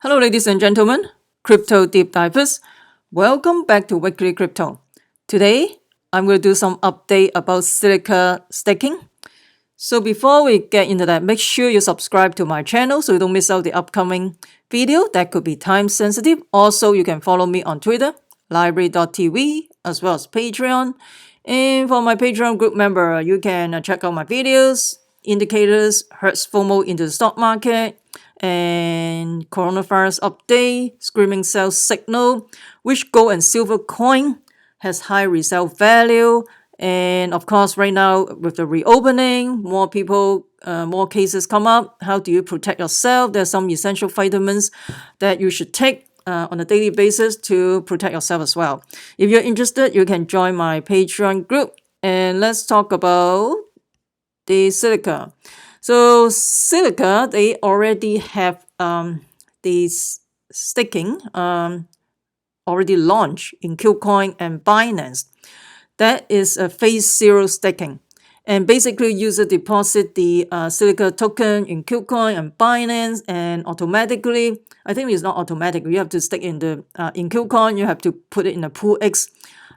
Hello, ladies and gentlemen, crypto deep divers. Welcome back to Weekly Crypto. Today, I'm going to do some update about Zilliqa staking. So before we get into that, make sure you subscribe to my channel so you don't miss out the upcoming video that could be time sensitive. Also, you can follow me on Twitter, library.tv, as well as Patreon. And for my Patreon group member, you can check out my videos, indicators, hurts FOMO into the stock market, and coronavirus update, screaming sales signal, which gold and silver coin has high resale value. And of course, right now with the reopening, more people, more cases come up. How do you protect yourself? There's some essential vitamins that you should take on a daily basis to protect yourself as well. If you're interested, you can join my Patreon group. And let's talk about the Zilliqa. So Zilliqa, they already have these staking already launched in KuCoin and Binance. That is a phase 0 staking. And basically, user deposit the Zilliqa token in KuCoin and Binance, and automatically, I think it's not automatic. You have to stake in the in KuCoin. You have to put it in a pool X,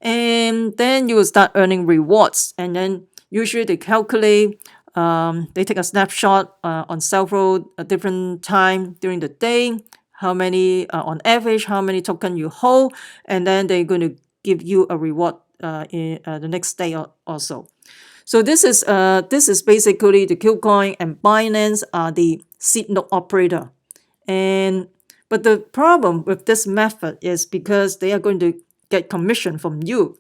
and then you will start earning rewards. And then usually they calculate. They take a snapshot on several different time during the day. How many on average? How many token you hold, and then they're going to give you a reward in the next day also. So this is basically the KuCoin and Binance are the seed node operator, and but the problem with this method is because they are going to get commission from you.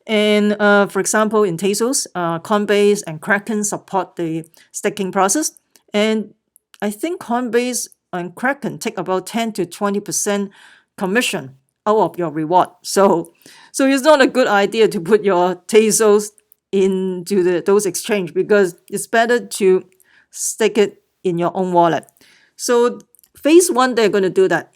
And for example, in Tezos, Coinbase and Kraken support the staking process, and I think Coinbase and Kraken take about 10 to 20% commission out of your reward. So it's not a good idea to put your Tezos into those exchange, because it's better to stake it in your own wallet. So phase 1, they're going to do that.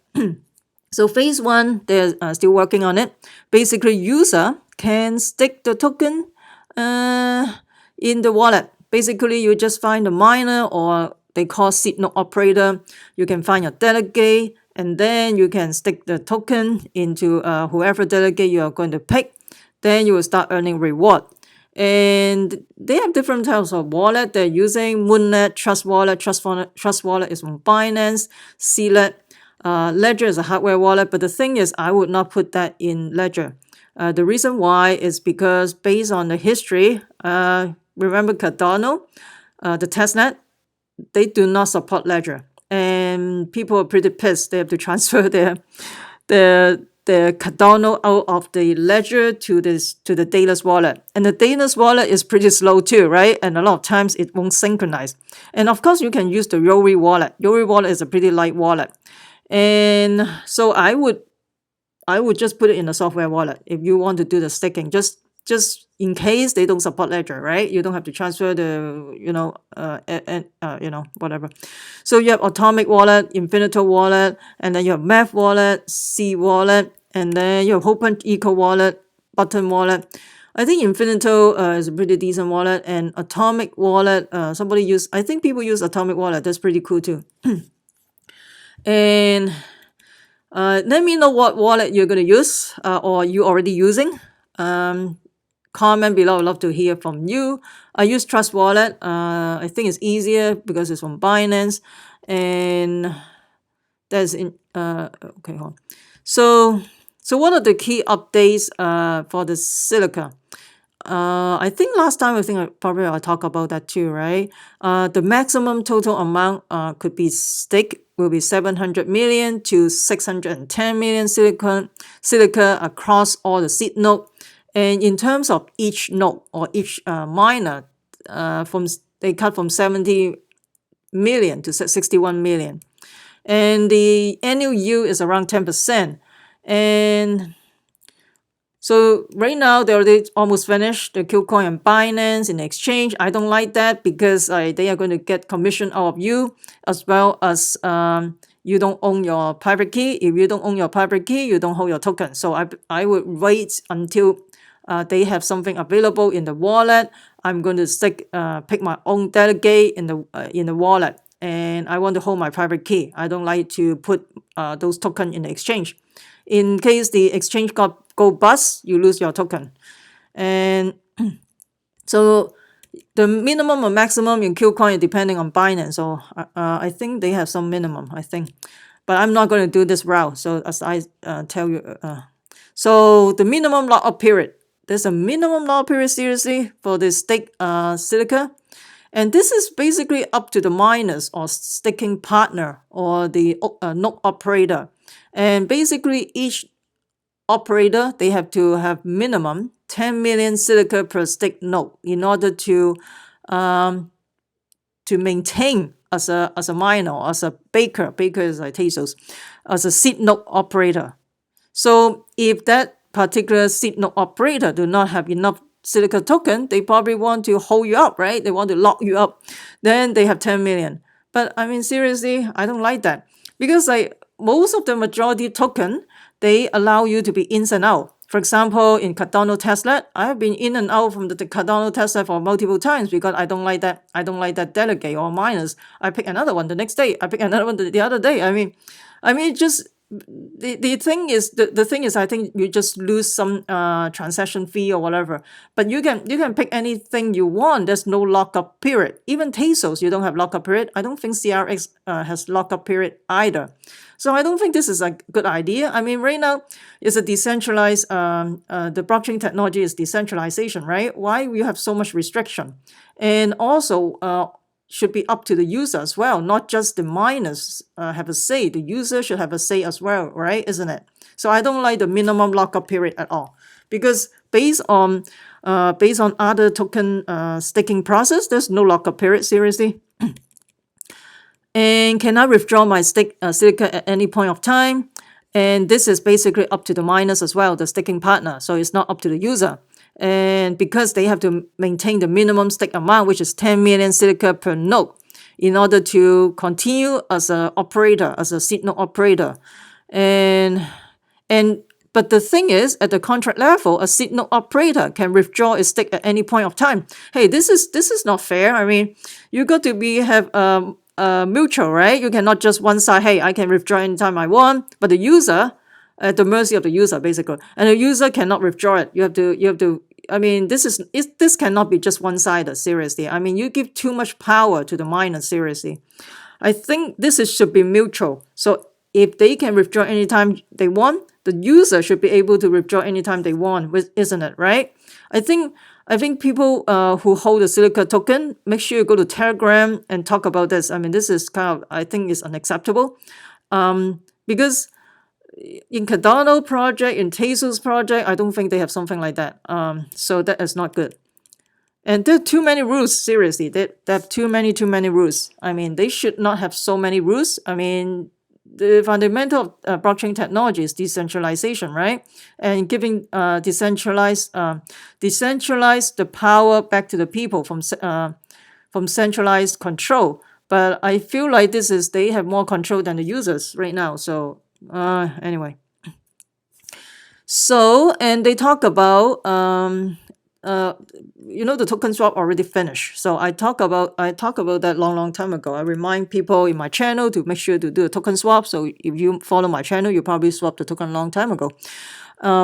So phase 1, they're still working on it. Basically, user can stake the token in the wallet. Basically, you just find a miner, or they call seed node operator. You can find your delegate, and then you can stick the token into whoever delegate you are going to pick. Then you will start earning reward. And they have different types of wallet. They're using Moonlet, Trust Wallet. Trust Wallet is from Binance, Sealet. Ledger is a hardware wallet, but the thing is, I would not put that in Ledger. The reason why is because based on the history, remember Cardano, the testnet, they do not support Ledger, and people are pretty pissed. They have to transfer their Cardano out of the Ledger to the Daedalus wallet, and the Daedalus wallet is pretty slow too, right? And a lot of times it won't synchronize. And of course, you can use the Yori wallet. Yori wallet is a pretty light wallet, and so I would just put it in a software wallet if you want to do the staking. Just in case they don't support Ledger, right? You don't have to transfer the whatever. So you have Atomic Wallet, Infinito Wallet, and then you have Math Wallet, C Wallet, and then you have Open Eco Wallet, Button Wallet. I think Infinito is a pretty decent wallet, and Atomic Wallet. I think people use Atomic Wallet. That's pretty cool too. And let me know what wallet you're going to use or you already using. Comment below. I'd love to hear from you. I use Trust Wallet. I think it's easier because it's from Binance, and that's in okay, hold on. So what are the key updates for the Zilliqa? I think last time I'll talk about that too, right? The maximum total amount could be stake will be 700 million to 610 million Zilliqa across all the seed node. And in terms of each node or each miner, they cut from 70 million to 61 million. And the annual yield is around 10%. And so right now they already almost finished the KuCoin and Binance in exchange. I don't like that because they are going to get commission out of you, as well as you don't own your private key. If you don't own your private key, you don't hold your token. So I would wait until they have something available in the wallet. I'm going to pick my own delegate in the wallet, and I want to hold my private key. I don't like to put those token in the exchange. In case the exchange go bust, you lose your token. And so the minimum or maximum in Qcoin depending on Binance. So I think they have some minimum, I think. But I'm not going to do this route. So as I tell you, so the minimum lockup period. There's a minimum lockup period, seriously, for the stake Zilliqa. And this is basically up to the miners or staking partner or the node operator. And basically each operator, they have to have minimum 10 million Zilliqa per stake node in order to maintain as a miner, as a baker is like Tezos, as a seed node operator. So if that particular seed node operator do not have enough Zilliqa token, they probably want to hold you up, right? They want to lock you up. Then they have 10 million. But I mean, seriously, I don't like that. Because like most of the majority token, they allow you to be in and out. For example, in Cardano testnet, I have been in and out from the Cardano testnet for multiple times because I don't like that. I don't like that delegate or miners. I pick another one the next day. I pick another one the other day. I mean, just the thing is the thing is I think you just lose some transaction fee or whatever. But you can pick anything you want. There's no lockup period. Even Tezos, you don't have lockup period. I don't think CRX has lockup period either. So I don't think this is a good idea. I mean, right now it's a decentralized. The blockchain technology is decentralization, right? Why you have so much restriction, and also should be up to the user as well, not just the miners have a say. The user should have a say as well, right? Isn't it? So I don't like the minimum lockup period at all, because based on other token staking process, there's no lockup period. Seriously. And can I withdraw my stake Zilliqa at any point of time? And this is basically up to the miners as well, the staking partner. So it's not up to the user. And because they have to maintain the minimum stake amount, which is 10 million Zilliqa per node, in order to continue as an operator, as a seed node operator. But the thing is, at the contract level, a seed node operator can withdraw its stake at any point of time. Hey, this is not fair. I mean, you got to have mutual, right? You cannot just one side. Hey, I can withdraw anytime I want, but the user, at the mercy of the user, basically, and the user cannot withdraw it. You have to. I mean, this cannot be just one-sided. Seriously, I mean, you give too much power to the miner. Seriously, I think should be mutual. So if they can withdraw anytime they want, the user should be able to withdraw anytime they want, isn't it? Right? I think people who hold the Zilliqa token, make sure you go to Telegram and talk about this. I mean, this is I think is unacceptable, because in Cardano project, in Tezos project, I don't think they have something like that. So that is not good. And there are too many rules. Seriously, they have too many rules. I mean, they should not have so many rules. I mean, the fundamental of blockchain technology is decentralization, right? And giving decentralized the power back to the people from centralized control. But I feel like they have more control than the users right now. So anyway. So, and they talk about the token swap already finished. So I talk about that long time ago. I remind people in my channel to make sure to do a token swap. So if you follow my channel, you probably swapped the token a long time ago,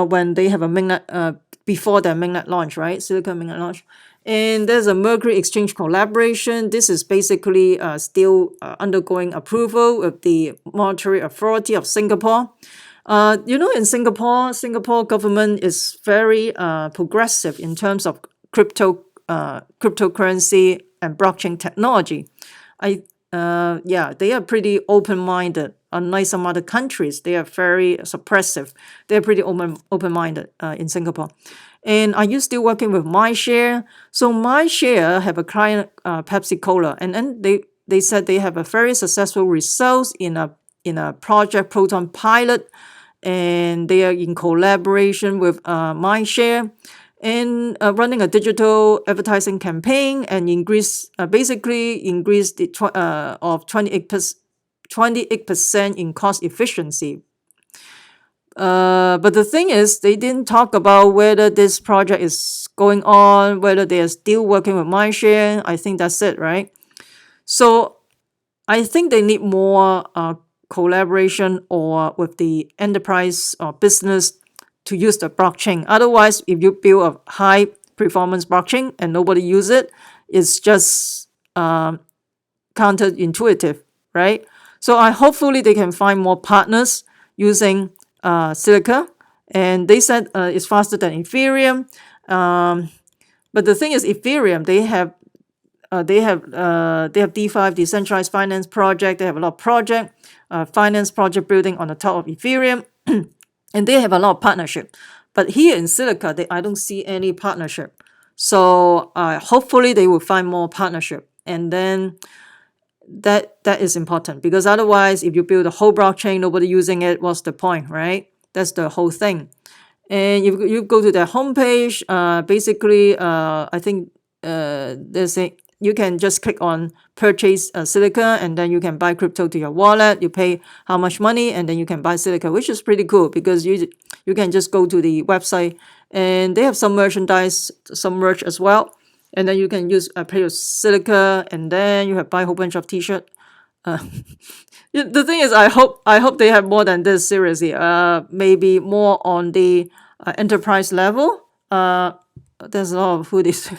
when they have a mainnet before their mainnet launch, right? Zilliqa mainnet launch. And there's a Mercury Exchange collaboration. This is basically still undergoing approval with the Monetary Authority of Singapore. In Singapore government is very progressive in terms of cryptocurrency and blockchain technology. They are pretty open-minded. Unlike some other countries, they are very suppressive. They're pretty open-minded in Singapore. And are you still working with MyShare? So MyShare have a client, Pepsi Cola, and then they said they have a very successful results in a project Proton pilot, and they are in collaboration with MyShare and running a digital advertising campaign and increase the of 28% in cost efficiency. But the thing is, they didn't talk about whether this project is going on, whether they are still working with MyShare. I think that's it, right? So I think they need more collaboration or with the enterprise or business to use the blockchain. Otherwise, if you build a high performance blockchain and nobody use it, it's just counterintuitive, right? So hopefully they can find more partners using Zilliqa, and they said it's faster than Ethereum. But the thing is, Ethereum they have D5 decentralized finance project. They have a lot of project finance project building on the top of Ethereum, and they have a lot of partnership. But here in Zilliqa, I don't see any partnership. So hopefully they will find more partnership, and then that is important, because otherwise, if you build a whole blockchain, nobody using it, what's the point, right? That's the whole thing. And if you go to their homepage, basically, I think there's a you can just click on purchase Zilliqa, and then you can buy crypto to your wallet. You pay how much money, and then you can buy Zilliqa, which is pretty cool, because you can just go to the website, and they have some merchandise, some merch as well. And then you can use pay with Zilliqa, and then you have buy a whole bunch of t-shirt. The thing is, I hope they have more than this, seriously. Maybe more on the enterprise level. There's a lot of hoodies.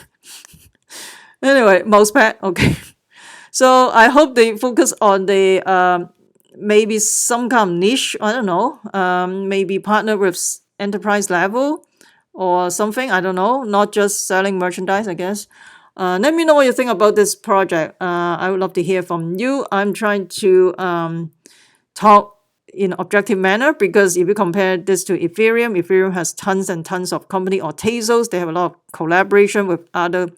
Anyway, mousepad. Okay. So I hope they focus on the maybe some kind of niche. I don't know. Maybe partner with enterprise level or something. I don't know. Not just selling merchandise, I guess. Let me know what you think about this project. I would love to hear from you. I'm trying to talk in an objective manner, because if you compare this to Ethereum has tons and tons of company, or Tezos, they have a lot of collaboration with other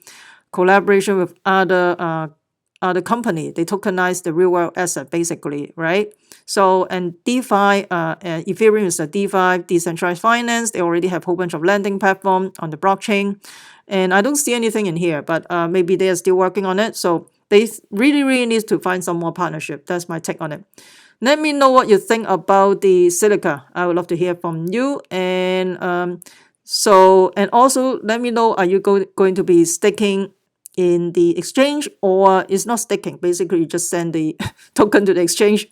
other company. They tokenize the real world asset, basically, right? So, and DeFi, Ethereum is a DeFi, decentralized finance. They already have a whole bunch of lending platform on the blockchain. And I don't see anything in here, but maybe they are still working on it. So they really need to find some more partnership. That's my take on it. Let me know what you think about the Zilliqa. I would love to hear from you. And and also let me know, are you going to be staking in the exchange, or it's not staking? Basically, you just send the token to the exchange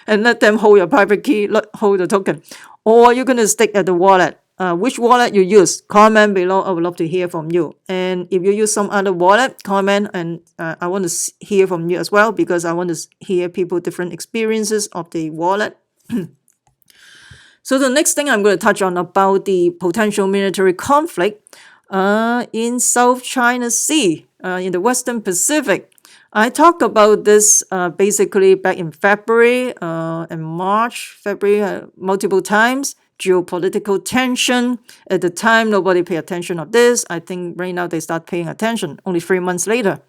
and let them hold your private key, hold the token. Or you're going to stake at the wallet. Which wallet you use? Comment below. I would love to hear from you. And if you use some other wallet, comment, and I want to hear from you as well, because I want to hear people different experiences of the wallet. So the next thing I'm going to touch on about the potential military conflict in South China Sea, in the Western Pacific. I talked about this basically back in February and March, multiple times. Geopolitical tension. At the time, nobody paid attention of this. I think right now they start paying attention, only 3 months later.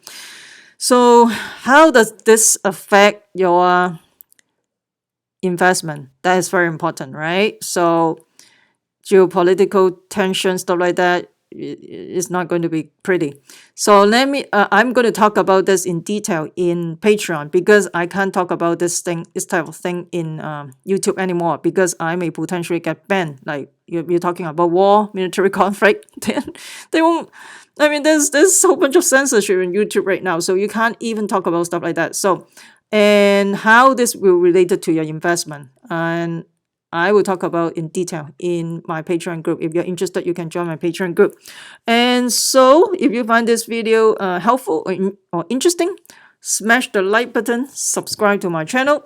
So how does this affect your investment? That is very important, right? So geopolitical tension, stuff like that, is not going to be pretty. So I'm going to talk about this in detail in Patreon, because I can't talk about this type of thing in YouTube anymore, because I may potentially get banned. Like you're talking about war, military conflict, then they won't. I mean, there's a whole bunch of censorship in YouTube right now, so you can't even talk about stuff like that. So, and how this will relate to your investment, and I will talk about in detail in my Patreon group. If you're interested, you can join my Patreon group. And so if you find this video helpful or interesting, smash the like button, subscribe to my channel.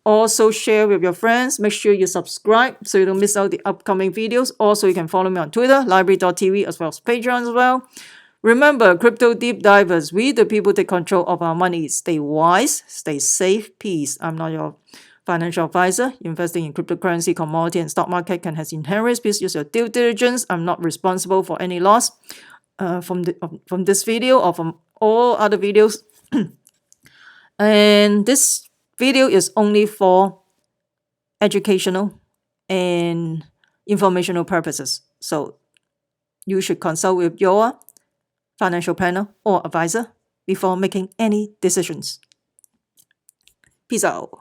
Also share with your friends. Make sure you subscribe so you don't miss out the upcoming videos. Also, you can follow me on Twitter, library.tv, as well as Patreon as well. Remember, crypto deep divers, we the people take control of our money. Stay wise, stay safe, peace. I'm not your financial advisor. Investing in cryptocurrency, commodity, and stock market can have inherent risks. Please use your due diligence. I'm not responsible for any loss from this video or from all other videos. And this video is only for educational and informational purposes. So you should consult with your financial planner or advisor before making any decisions. Peace out.